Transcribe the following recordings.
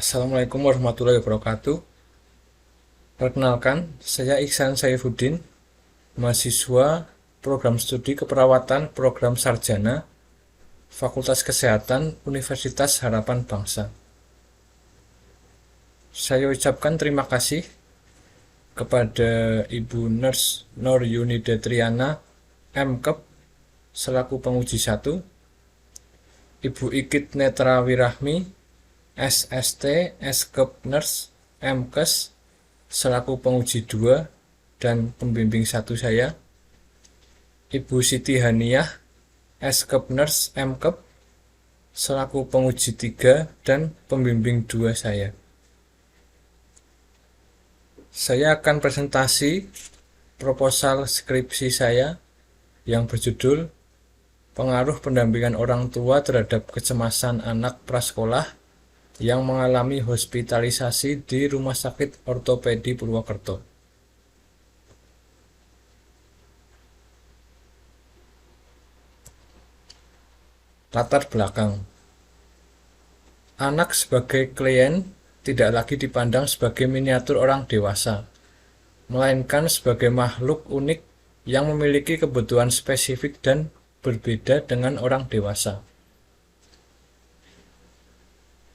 Assalamualaikum warahmatullahi wabarakatuh. Perkenalkan, saya Iksan Saifuddin, mahasiswa program studi keperawatan program sarjana Fakultas Kesehatan Universitas Harapan Bangsa. Saya ucapkan terima kasih kepada Ibu Nurse Nur Yunida Triana, MKep, selaku penguji 1, Ibu Ikit Netra Wirahmi, SST, Skep Nurse, MKes, selaku penguji 2 dan pembimbing 1 saya, Ibu Siti Haniah, Skep Nurse, MKep, selaku penguji 3 dan pembimbing 2 saya. Saya akan presentasi proposal skripsi saya yang berjudul Pengaruh Pendampingan Orang Tua Terhadap Kecemasan Anak Prasekolah yang mengalami hospitalisasi di Rumah Sakit Ortopedi Purwokerto. Latar belakang. Anak sebagai klien tidak lagi dipandang sebagai miniatur orang dewasa, melainkan sebagai makhluk unik yang memiliki kebutuhan spesifik dan berbeda dengan orang dewasa.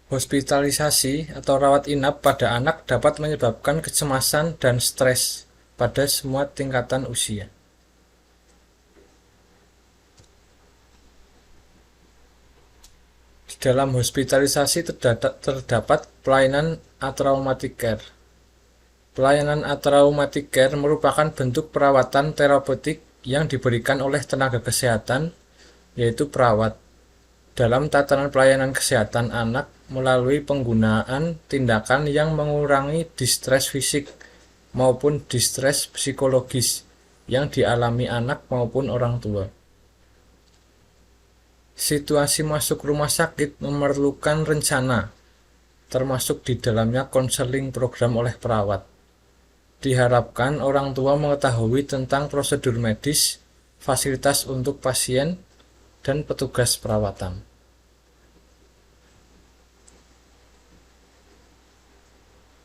Hospitalisasi atau rawat inap pada anak dapat menyebabkan kecemasan dan stres pada semua tingkatan usia. Di dalam hospitalisasi terdapat pelayanan atraumatic care. Pelayanan atraumatic care merupakan bentuk perawatan terapeutik yang diberikan oleh tenaga kesehatan, yaitu perawat, dalam tatanan pelayanan kesehatan anak melalui penggunaan tindakan yang mengurangi distres fisik maupun distres psikologis yang dialami anak maupun orang tua. Situasi masuk rumah sakit memerlukan rencana, termasuk di dalamnya konseling program oleh perawat. Diharapkan orang tua mengetahui tentang prosedur medis, fasilitas untuk pasien, dan petugas perawatan.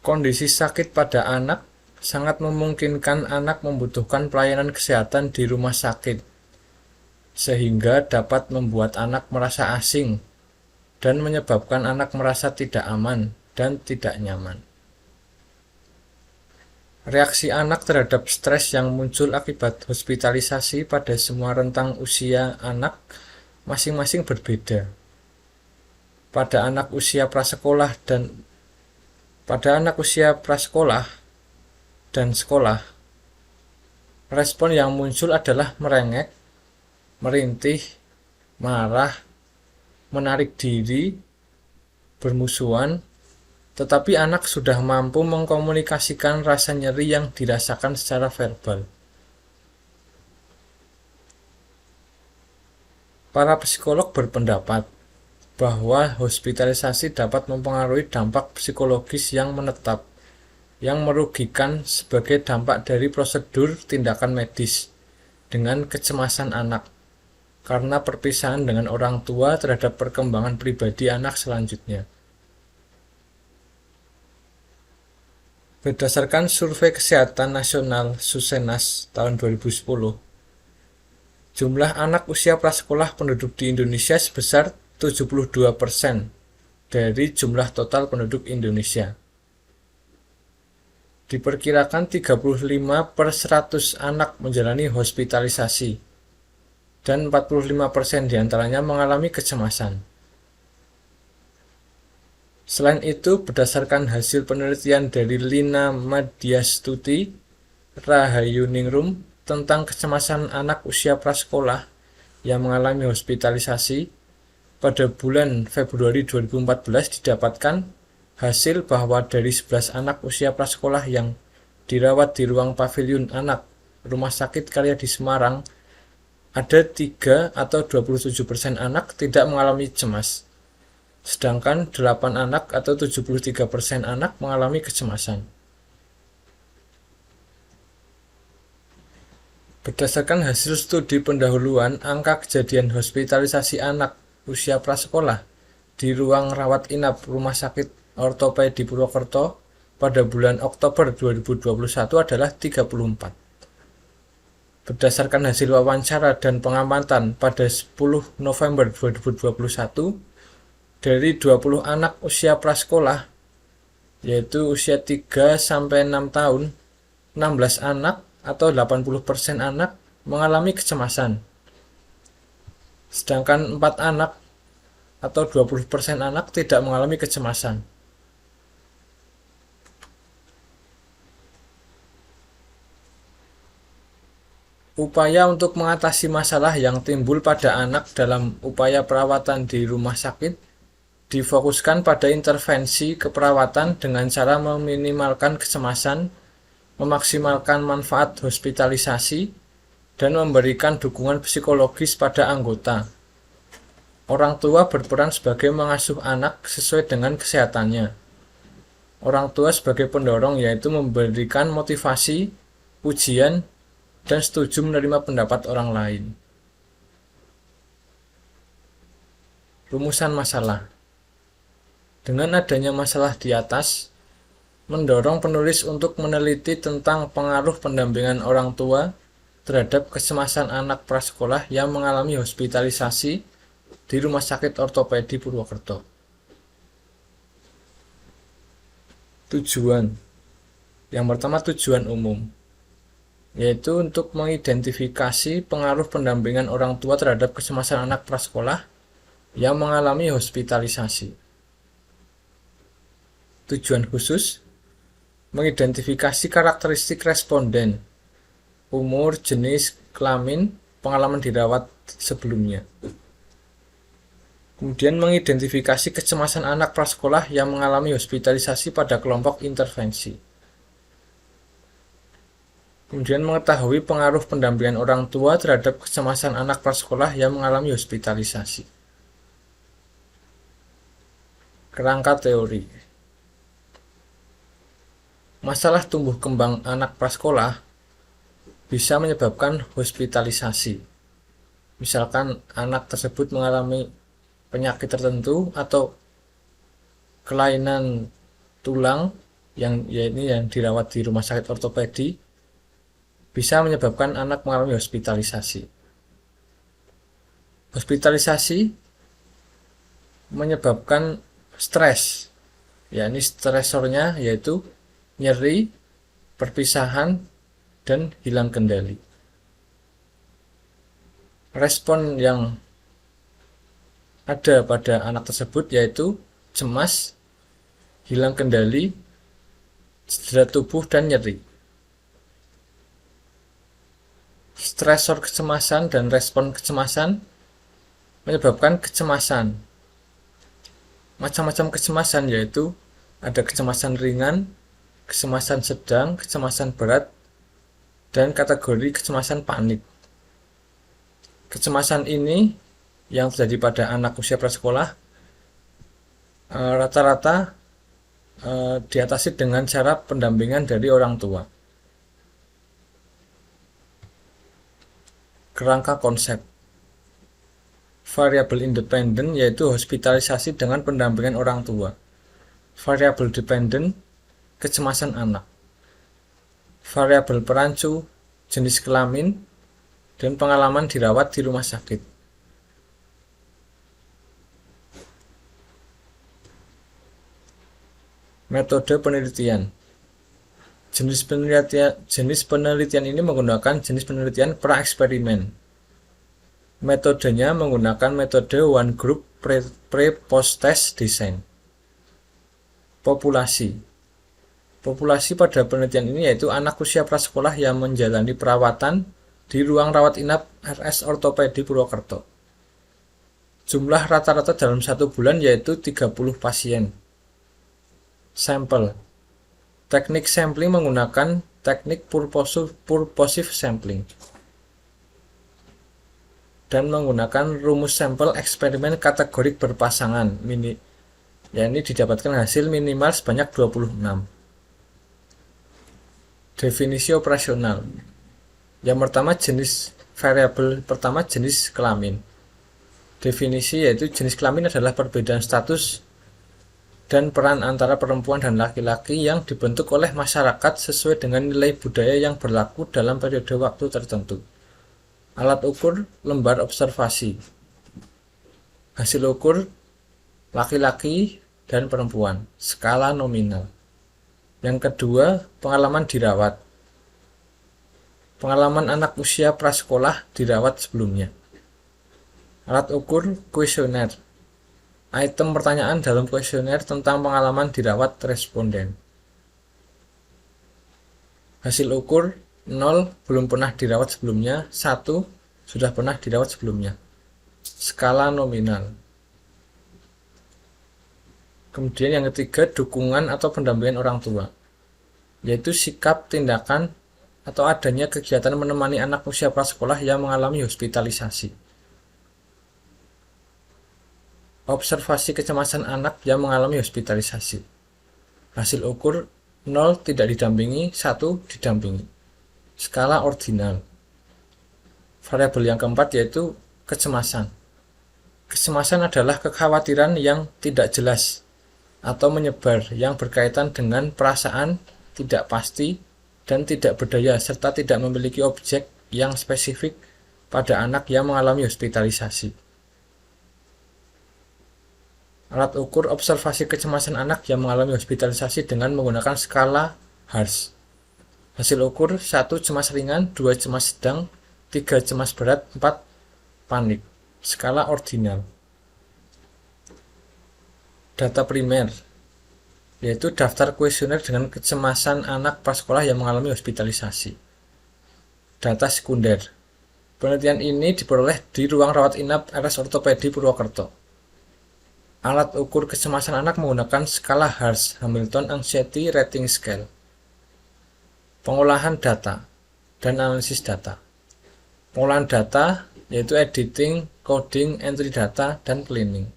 Kondisi sakit pada anak sangat memungkinkan anak membutuhkan pelayanan kesehatan di rumah sakit, sehingga dapat membuat anak merasa asing dan menyebabkan anak merasa tidak aman dan tidak nyaman. Reaksi anak terhadap stres yang muncul akibat hospitalisasi pada semua rentang usia anak masing-masing berbeda. Pada anak usia prasekolah dan sekolah, respon yang muncul adalah merengek, merintih, marah, menarik diri, bermusuhan, tetapi anak sudah mampu mengkomunikasikan rasa nyeri yang dirasakan secara verbal. Para psikolog berpendapat bahwa hospitalisasi dapat mempengaruhi dampak psikologis yang menetap, yang merugikan sebagai dampak dari prosedur tindakan medis dengan kecemasan anak, karena perpisahan dengan orang tua terhadap perkembangan pribadi anak selanjutnya. Berdasarkan Survei Kesehatan Nasional Susenas tahun 2010, jumlah anak usia prasekolah penduduk di Indonesia sebesar 72% dari jumlah total penduduk Indonesia. Diperkirakan 35/100 anak menjalani hospitalisasi, dan 45% diantaranya mengalami kecemasan. Selain itu, berdasarkan hasil penelitian dari Lina Madyastuti, Rahayuningrum tentang kecemasan anak usia prasekolah yang mengalami hospitalisasi, pada bulan Februari 2014 didapatkan hasil bahwa dari 11 anak usia prasekolah yang dirawat di ruang pavilion anak Rumah Sakit Karyadi Semarang, ada 3 atau 27% anak tidak mengalami cemas, sedangkan 8 anak atau 73% anak mengalami kecemasan. Berdasarkan hasil studi pendahuluan, angka kejadian hospitalisasi anak usia prasekolah di ruang rawat inap Rumah Sakit Ortopedi Purwokerto pada bulan Oktober 2021 adalah 34. Berdasarkan hasil wawancara dan pengamatan pada 10 November 2021, dari 20 anak usia prasekolah, yaitu usia 3-6 tahun, 16 anak atau 80% anak mengalami kecemasan. Sedangkan 4 anak atau 20% anak tidak mengalami kecemasan. Upaya untuk mengatasi masalah yang timbul pada anak dalam upaya perawatan di rumah sakit difokuskan pada intervensi keperawatan dengan cara meminimalkan kecemasan, memaksimalkan manfaat hospitalisasi, dan memberikan dukungan psikologis pada anggota. Orang tua berperan sebagai mengasuh anak sesuai dengan kesehatannya. Orang tua sebagai pendorong yaitu memberikan motivasi, pujian, dan setuju menerima pendapat orang lain. Rumusan masalah. Dengan adanya masalah di atas, mendorong penulis untuk meneliti tentang pengaruh pendampingan orang tua terhadap kecemasan anak prasekolah yang mengalami hospitalisasi di Rumah Sakit Ortopedi Purwokerto. Tujuan. Yang pertama, tujuan umum, yaitu untuk mengidentifikasi pengaruh pendampingan orang tua terhadap kecemasan anak prasekolah yang mengalami hospitalisasi. Tujuan khusus, mengidentifikasi karakteristik responden, umur, jenis, kelamin, pengalaman dirawat sebelumnya. Kemudian mengidentifikasi kecemasan anak prasekolah yang mengalami hospitalisasi pada kelompok intervensi. Kemudian mengetahui pengaruh pendampingan orang tua terhadap kecemasan anak prasekolah yang mengalami hospitalisasi. Kerangka teori. Masalah tumbuh kembang anak prasekolah bisa menyebabkan hospitalisasi. Misalkan anak tersebut mengalami penyakit tertentu atau kelainan tulang yang dirawat di rumah sakit ortopedi, bisa menyebabkan anak mengalami hospitalisasi. Hospitalisasi menyebabkan stres, yakni stresornya yaitu nyeri, perpisahan, dan hilang kendali. Respon yang ada pada anak tersebut yaitu cemas, hilang kendali, cedera tubuh, dan nyeri. Stresor kecemasan dan respon kecemasan menyebabkan kecemasan. Macam-macam kecemasan yaitu ada kecemasan ringan, kecemasan sedang, kecemasan berat, dan kategori kecemasan panik. Kecemasan ini yang terjadi pada anak usia prasekolah rata-rata diatasi dengan cara pendampingan dari orang tua. Kerangka konsep. Variabel independen yaitu hospitalisasi dengan pendampingan orang tua. Variabel dependen, kecemasan anak. Variabel perancu, jenis kelamin, dan pengalaman dirawat di rumah sakit. Metode penelitian. Jenis penelitian ini menggunakan jenis penelitian pra-eksperimen. Metodenya menggunakan metode one group pre-post-test design. Populasi. Populasi pada penelitian ini yaitu anak usia prasekolah yang menjalani perawatan di ruang rawat inap RS Ortopedi Purwokerto. Jumlah rata-rata dalam 1 bulan yaitu 30 pasien. Sampel. Teknik sampling menggunakan teknik purposive sampling dan menggunakan rumus sampel eksperimen kategorik berpasangan yakni didapatkan hasil minimal sebanyak 26. Definisi operasional. Yang pertama variabel pertama jenis kelamin. Definisi yaitu jenis kelamin adalah perbedaan status dan peran antara perempuan dan laki-laki yang dibentuk oleh masyarakat sesuai dengan nilai budaya yang berlaku dalam periode waktu tertentu. Alat ukur lembar observasi. Hasil ukur laki-laki dan perempuan, skala nominal. Yang kedua, pengalaman dirawat. Pengalaman anak usia prasekolah dirawat sebelumnya. Alat ukur kuesioner. Item pertanyaan dalam kuesioner tentang pengalaman dirawat responden. Hasil ukur 0 belum pernah dirawat sebelumnya, 1 sudah pernah dirawat sebelumnya. Skala nominal. Kemudian yang ketiga, dukungan atau pendampingan orang tua, yaitu sikap, tindakan, atau adanya kegiatan menemani anak usia prasekolah yang mengalami hospitalisasi. Observasi kecemasan anak yang mengalami hospitalisasi. Hasil ukur 0 tidak didampingi, 1 didampingi. Skala ordinal. Variabel yang keempat yaitu kecemasan. Kecemasan adalah kekhawatiran yang tidak jelas atau menyebar yang berkaitan dengan perasaan tidak pasti dan tidak berdaya serta tidak memiliki objek yang spesifik pada anak yang mengalami hospitalisasi. Alat ukur observasi kecemasan anak yang mengalami hospitalisasi dengan menggunakan skala HARS. Hasil ukur 1 cemas ringan, 2 cemas sedang, 3 cemas berat, 4 panik. Skala ordinal. Data primer, yaitu daftar kuesioner dengan kecemasan anak prasekolah yang mengalami hospitalisasi. Data sekunder. Penelitian ini diperoleh di ruang rawat inap RS Ortopedi Purwokerto. Alat ukur kecemasan anak menggunakan skala HARS, Hamilton Anxiety Rating Scale. Pengolahan data dan analisis data. Pengolahan data yaitu editing, coding, entry data, dan cleaning.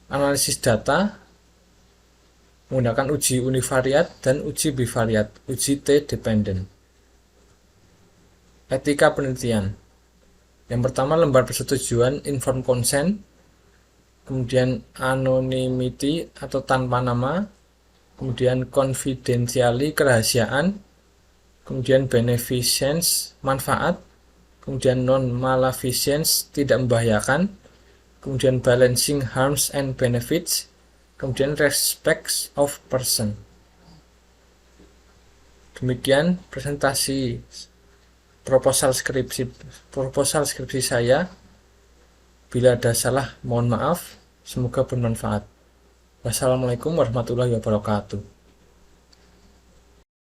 Analisis data menggunakan uji univariat dan uji bivariat, uji T-dependent. Etika penelitian. Yang pertama, lembar persetujuan informed consent, kemudian anonymity atau tanpa nama, kemudian confidentiality kerahasiaan, kemudian beneficence manfaat, kemudian non-maleficence tidak membahayakan, kemudian balancing harms and benefits, kemudian respect of person. Demikian presentasi proposal skripsi saya. Bila ada salah, mohon maaf. Semoga bermanfaat. Wassalamualaikum warahmatullahi wabarakatuh.